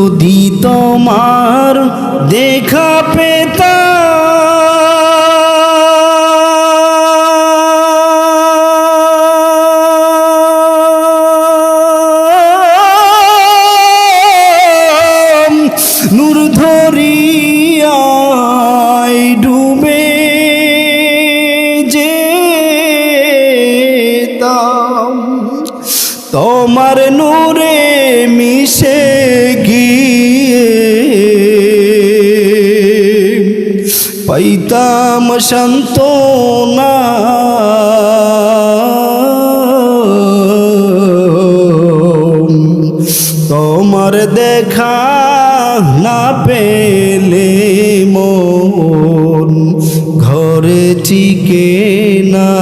যদি তোমার দেখা পেতাম নূর ধরিয়ায় ডুবে যেতাম তোমার নূরে মিশে গিয়ে পাইতাম সান্ত্বনা তোমার দেখা না পেলে মন ঘরে টিকে না।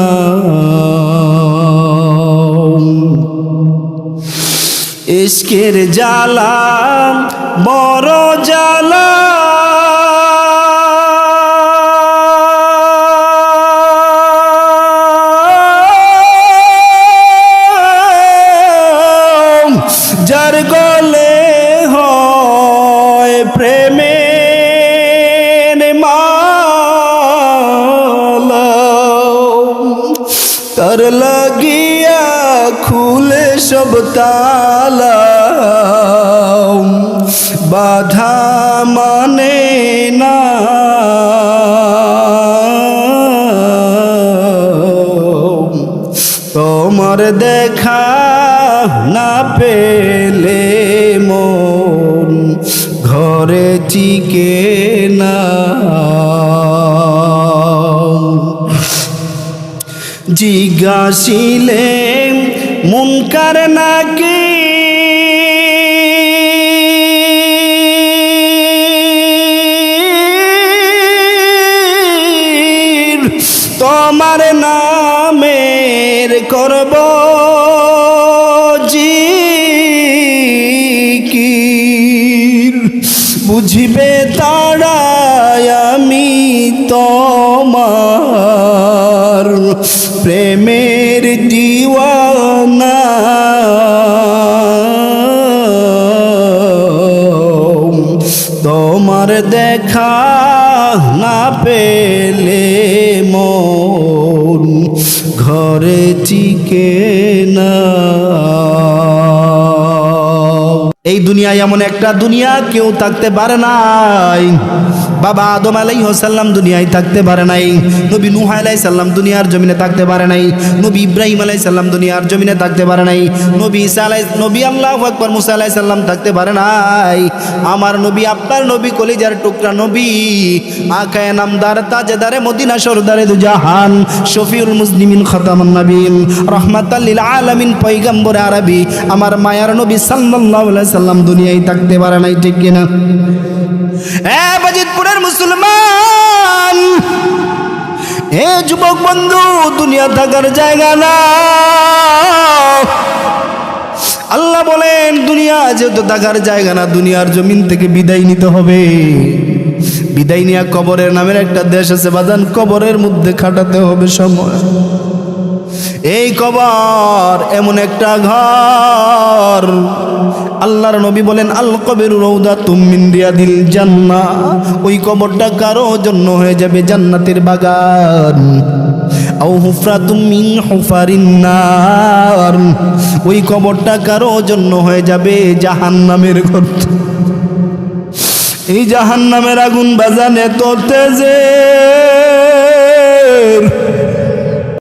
ইশকের জ্বালা বড় জ্বালা যার গলে হয় প্রেমের মালা তার লাগিয়া খুলে সব তালা বাধা মানে না তোমার দেখা না পেলে মন ঘরে টিকে না। জিজ্ঞাসিলে মুনকার নাকি তোমার নামের করব জিকির বুঝিবে তারাই আমি তোমার প্রেমের দিওয়ানা তোমার দেখা না পেলে মন ঘরে টিকে না। এই দুনিয়ায় এমন একটা দুনিয়া কেউ থাকতে পারে নাই। বাবা আদম আলাইহিস সালাম দুনিয়ায় থাকতে পারে নাই, নবী নূহ আলাইহিস সালাম দুনিয়ার জমিনে থাকতে পারে নাই, নবী ইব্রাহিম আলাইহিস সালাম দুনিয়ার জমিনে থাকতে পারে নাই, নবী ঈসা নবী আল্লাহু আকবার মুসা আলাইহিস সালাম থাকতে পারে নাই। আমার নবী আপনার নবী কলিজার টুকরা নবী আকায়ে নামদার তাজদারে মদিনা সরদারে দু জাহান শফিউল মুসলিমিন খাতামুন নবীন রাহমাতাল লিল আলামিন পয়গম্বর আরবি আমার মায়ার নবী সাল্লাল্লাহু আলাইহি সাল্লাম দুনিয়ায় থাকতে পারে নাই, ঠিক কিনা? বাজিতপুরের মুসলমান, এ যুবক বন্ধু, দুনিয়া থাকার জায়গা না। আল্লাহ বলেন দুনিয়া যেহেতু থাকার জায়গা না, দুনিয়ার জমিন থেকে বিদায় নিতে হবে। বিদায় নিয়ে কবরের নামের একটা দেশ আছে বাজান, কবরের মধ্যে কাটাতে হবে সময়। এই কবর এমন একটা ঘর, আল্লাহর নবী বলেন আল কবরু রাউদাতুম মিন রিয়াদিল জান্নাহ। ওই কবরটা কারো জন্য হয়ে যাবে জান্নাতের বাগান। আও হুফরাতুম মিন হুফারিন নার, ওই কবরটা কারো জন্য হয়ে যাবে জাহান্নামের গর্ত। এই জাহান্নামের আগুন বাজানে তো তেজে